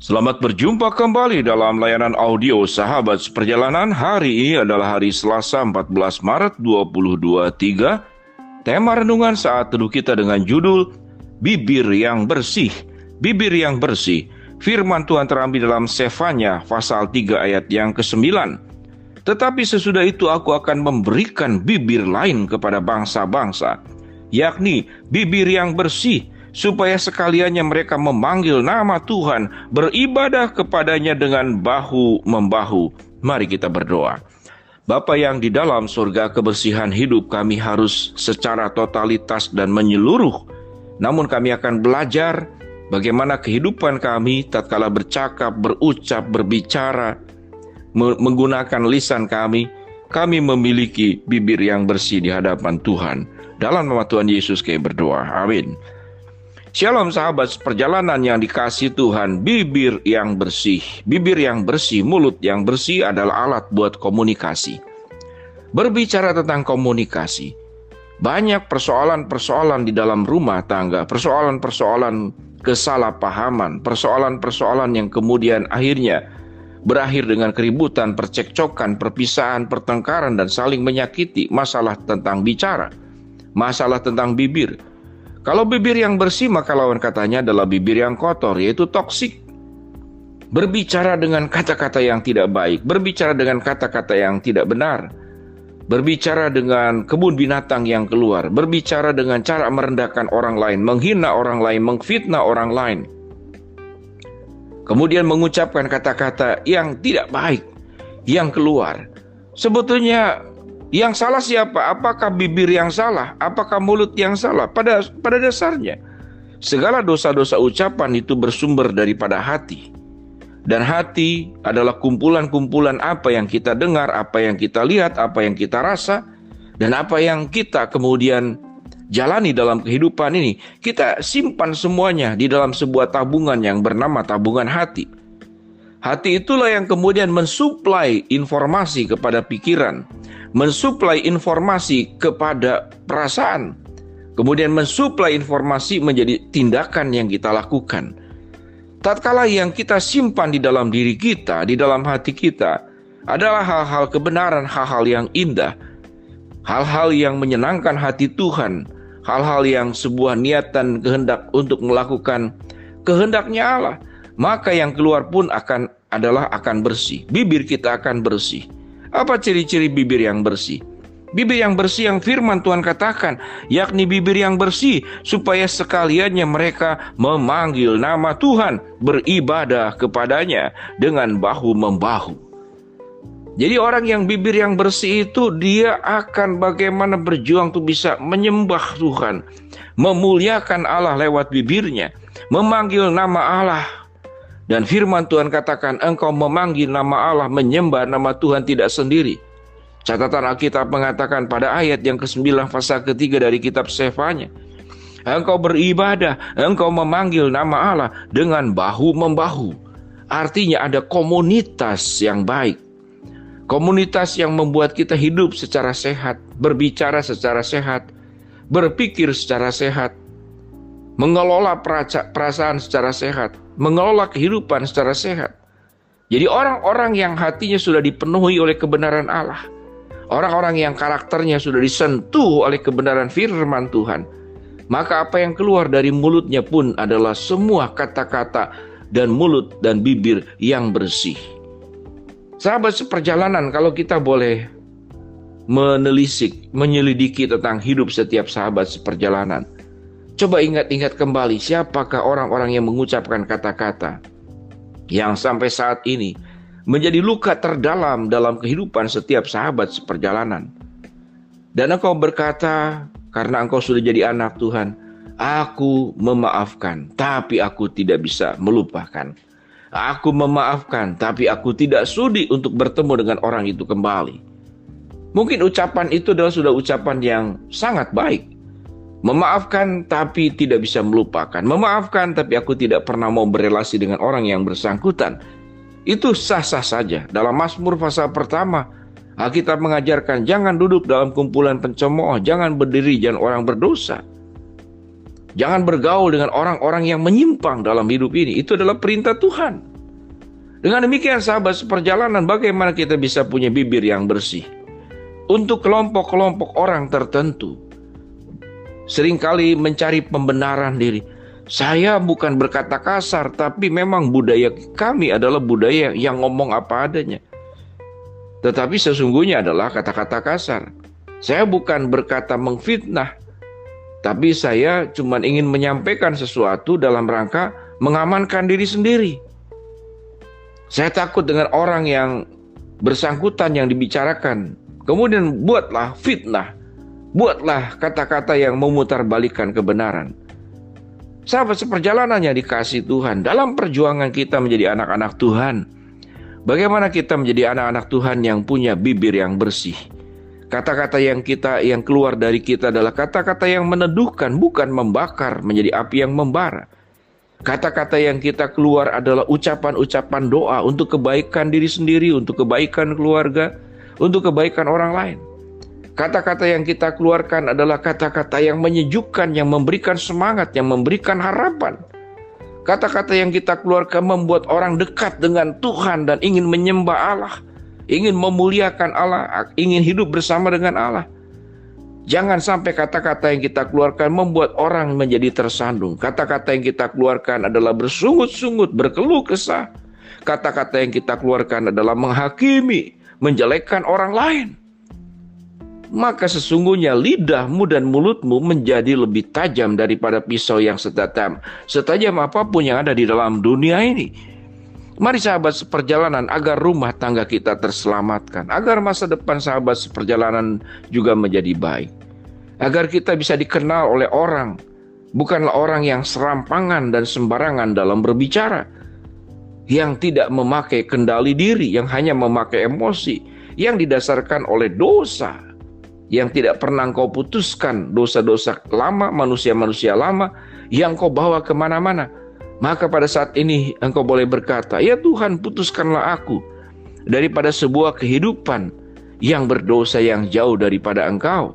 Selamat berjumpa kembali dalam layanan audio Sahabat Seperjalanan. Hari ini adalah hari Selasa 14 Maret 2023. Tema renungan saat teduh kita dengan judul Bibir yang Bersih. Bibir yang Bersih. Firman Tuhan terambil dalam Sefanya pasal 3 ayat yang ke-9. Tetapi sesudah itu aku akan memberikan bibir lain kepada bangsa-bangsa, yakni bibir yang bersih, supaya sekaliannya mereka memanggil nama Tuhan, beribadah kepadanya dengan bahu-membahu. Mari kita berdoa. Bapa yang di dalam surga, kebersihan hidup kami harus secara totalitas dan menyeluruh. Namun kami akan belajar bagaimana kehidupan kami tatkala bercakap, berucap, berbicara, menggunakan lisan kami memiliki bibir yang bersih di hadapan Tuhan. Dalam nama Tuhan Yesus kami berdoa. Amin. Shalom sahabat seperjalanan yang dikasihi Tuhan. Bibir yang bersih. Bibir yang bersih, mulut yang bersih adalah alat buat komunikasi. Berbicara tentang komunikasi, banyak persoalan-persoalan di dalam rumah tangga, persoalan-persoalan kesalahpahaman, persoalan-persoalan yang kemudian akhirnya berakhir dengan keributan, percekcokan, perpisahan, pertengkaran, dan saling menyakiti. Masalah tentang bicara, masalah tentang bibir. Kalau bibir yang bersih, maka lawan katanya adalah bibir yang kotor, yaitu toksik. Berbicara dengan kata-kata yang tidak baik, berbicara dengan kata-kata yang tidak benar, berbicara dengan kebun binatang yang keluar, berbicara dengan cara merendahkan orang lain, menghina orang lain, mengfitnah orang lain. Kemudian mengucapkan kata-kata yang tidak baik yang keluar. Sebetulnya yang salah siapa? Apakah bibir yang salah? Apakah mulut yang salah? Pada dasarnya, segala dosa-dosa ucapan itu bersumber daripada hati. Dan hati adalah kumpulan-kumpulan apa yang kita dengar, apa yang kita lihat, apa yang kita rasa, dan apa yang kita kemudian jalani dalam kehidupan ini. Kita simpan semuanya di dalam sebuah tabungan yang bernama tabungan hati. Hati itulah yang kemudian mensuplai informasi kepada pikiran, mensuplai informasi kepada perasaan, kemudian mensuplai informasi menjadi tindakan yang kita lakukan. Tatkala yang kita simpan di dalam diri kita, di dalam hati kita, adalah hal-hal kebenaran, hal-hal yang indah, hal-hal yang menyenangkan hati Tuhan, hal-hal yang sebuah niatan kehendak untuk melakukan kehendaknya Allah, maka yang keluar pun akan bersih. Bibir kita akan bersih. Apa ciri-ciri bibir yang bersih? Bibir yang bersih yang firman Tuhan katakan, yakni bibir yang bersih, supaya sekaliannya mereka memanggil nama Tuhan, beribadah kepadanya dengan bahu-membahu. Jadi orang yang bibir yang bersih itu, dia akan bagaimana berjuang untuk bisa menyembah Tuhan, memuliakan Allah lewat bibirnya, memanggil nama Allah. Dan firman Tuhan katakan, engkau memanggil nama Allah, menyembah nama Tuhan tidak sendiri. Catatan Alkitab mengatakan pada ayat yang ke-9 pasal ke-3 dari kitab Sefanya, engkau beribadah, engkau memanggil nama Allah dengan bahu-membahu. Artinya ada komunitas yang baik. Komunitas yang membuat kita hidup secara sehat, berbicara secara sehat, berpikir secara sehat, mengelola perasaan secara sehat, mengelola kehidupan secara sehat. Jadi orang-orang yang hatinya sudah dipenuhi oleh kebenaran Allah, orang-orang yang karakternya sudah disentuh oleh kebenaran firman Tuhan, maka apa yang keluar dari mulutnya pun adalah semua kata-kata dan mulut dan bibir yang bersih. Sahabat seperjalanan, kalau kita boleh menelisik, menyelidiki tentang hidup setiap sahabat seperjalanan, coba ingat-ingat kembali siapakah orang-orang yang mengucapkan kata-kata yang sampai saat ini menjadi luka terdalam dalam kehidupan setiap sahabat seperjalanan. Dan engkau berkata, karena engkau sudah jadi anak Tuhan, aku memaafkan, tapi aku tidak bisa melupakan. Aku memaafkan, tapi aku tidak sudi untuk bertemu dengan orang itu kembali. Mungkin ucapan itu adalah sudah ucapan yang sangat baik. Memaafkan, tapi tidak bisa melupakan. Memaafkan, tapi aku tidak pernah mau berelasi dengan orang yang bersangkutan. Itu sah-sah saja. Dalam Mazmur pasal pertama, Alkitab mengajarkan, jangan duduk dalam kumpulan pencemooh, jangan berdiri dengan orang berdosa. Jangan bergaul dengan orang-orang yang menyimpang dalam hidup ini. Itu adalah perintah Tuhan. Dengan demikian sahabat seperjalanan, bagaimana kita bisa punya bibir yang bersih? Untuk kelompok-kelompok orang tertentu, seringkali mencari pembenaran diri. Saya bukan berkata kasar, tapi memang budaya kami adalah budaya yang ngomong apa adanya. Tetapi sesungguhnya adalah kata-kata kasar. Saya bukan berkata mengfitnah, tapi saya cuma ingin menyampaikan sesuatu dalam rangka mengamankan diri sendiri. Saya takut dengan orang yang bersangkutan yang dibicarakan, kemudian buatlah fitnah, buatlah kata-kata yang memutarbalikkan kebenaran. Sahabat seperjalanan yang dikasihi Tuhan, dalam perjuangan kita menjadi anak-anak Tuhan, bagaimana kita menjadi anak-anak Tuhan yang punya bibir yang bersih? Kata-kata yang keluar dari kita adalah kata-kata yang meneduhkan, bukan membakar menjadi api yang membara. Kata-kata yang kita keluar adalah ucapan-ucapan doa untuk kebaikan diri sendiri, untuk kebaikan keluarga, untuk kebaikan orang lain. Kata-kata yang kita keluarkan adalah kata-kata yang menyejukkan, yang memberikan semangat, yang memberikan harapan. Kata-kata yang kita keluarkan membuat orang dekat dengan Tuhan dan ingin menyembah Allah, ingin memuliakan Allah, ingin hidup bersama dengan Allah. Jangan sampai kata-kata yang kita keluarkan membuat orang menjadi tersandung. Kata-kata yang kita keluarkan adalah bersungut-sungut, berkeluh kesah. Kata-kata yang kita keluarkan adalah menghakimi, menjelekkan orang lain. Maka sesungguhnya lidahmu dan mulutmu menjadi lebih tajam daripada pisau yang setajam apapun yang ada di dalam dunia ini. Mari sahabat seperjalanan, agar rumah tangga kita terselamatkan, agar masa depan sahabat seperjalanan juga menjadi baik, agar kita bisa dikenal oleh orang, bukanlah orang yang serampangan dan sembarangan dalam berbicara, yang tidak memakai kendali diri, yang hanya memakai emosi, yang didasarkan oleh dosa, yang tidak pernah kau putuskan, dosa-dosa lama, manusia-manusia lama, yang kau bawa kemana-mana. Maka pada saat ini engkau boleh berkata, ya Tuhan, putuskanlah aku daripada sebuah kehidupan yang berdosa, yang jauh daripada Engkau.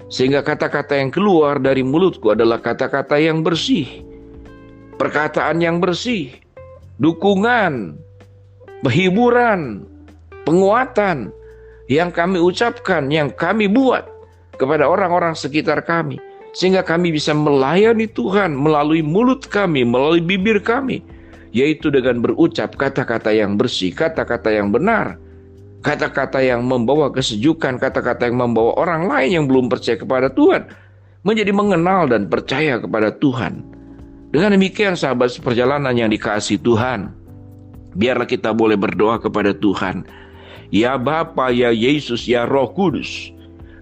Sehingga kata-kata yang keluar dari mulutku adalah kata-kata yang bersih, perkataan yang bersih, dukungan, penghiburan, penguatan yang kami ucapkan, yang kami buat kepada orang-orang sekitar kami. Sehingga kami bisa melayani Tuhan melalui mulut kami, melalui bibir kami, yaitu dengan berucap kata-kata yang bersih, kata-kata yang benar, kata-kata yang membawa kesejukan, kata-kata yang membawa orang lain yang belum percaya kepada Tuhan menjadi mengenal dan percaya kepada Tuhan. Dengan demikian sahabat seperjalanan yang dikasihi Tuhan, biarlah kita boleh berdoa kepada Tuhan. Ya Bapa, ya Yesus, ya Roh Kudus,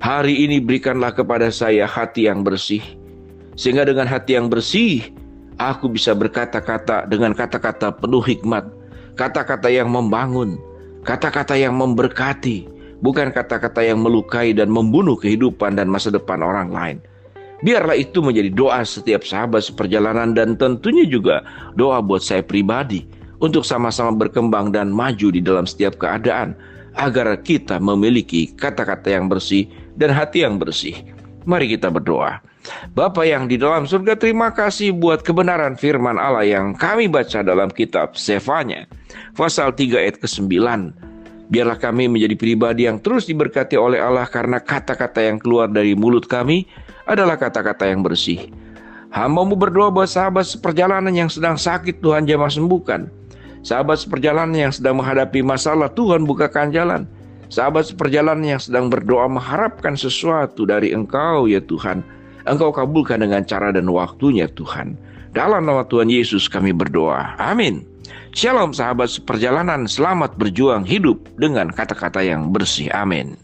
hari ini berikanlah kepada saya hati yang bersih, sehingga dengan hati yang bersih, aku bisa berkata-kata dengan kata-kata penuh hikmat, kata-kata yang membangun, kata-kata yang memberkati, bukan kata-kata yang melukai dan membunuh kehidupan dan masa depan orang lain. Biarlah itu menjadi doa setiap sahabat seperjalanan, dan tentunya juga doa buat saya pribadi, untuk sama-sama berkembang dan maju di dalam setiap keadaan, agar kita memiliki kata-kata yang bersih dan hati yang bersih. Mari kita berdoa. Bapa yang di dalam surga, terima kasih buat kebenaran firman Allah yang kami baca dalam kitab Sefanya pasal 3 ayat ke-9. Biarlah kami menjadi pribadi yang terus diberkati oleh Allah, karena kata-kata yang keluar dari mulut kami adalah kata-kata yang bersih. Hamba-Mu berdoa buat sahabat seperjalanan yang sedang sakit, Tuhan jamah sembuhkan. Sahabat seperjalanan yang sedang menghadapi masalah, Tuhan bukakan jalan. Sahabat seperjalanan yang sedang berdoa mengharapkan sesuatu dari Engkau, ya Tuhan, Engkau kabulkan dengan cara dan waktunya, Tuhan. Dalam nama Tuhan Yesus kami berdoa. Amin. Shalom sahabat seperjalanan, selamat berjuang hidup dengan kata-kata yang bersih. Amin.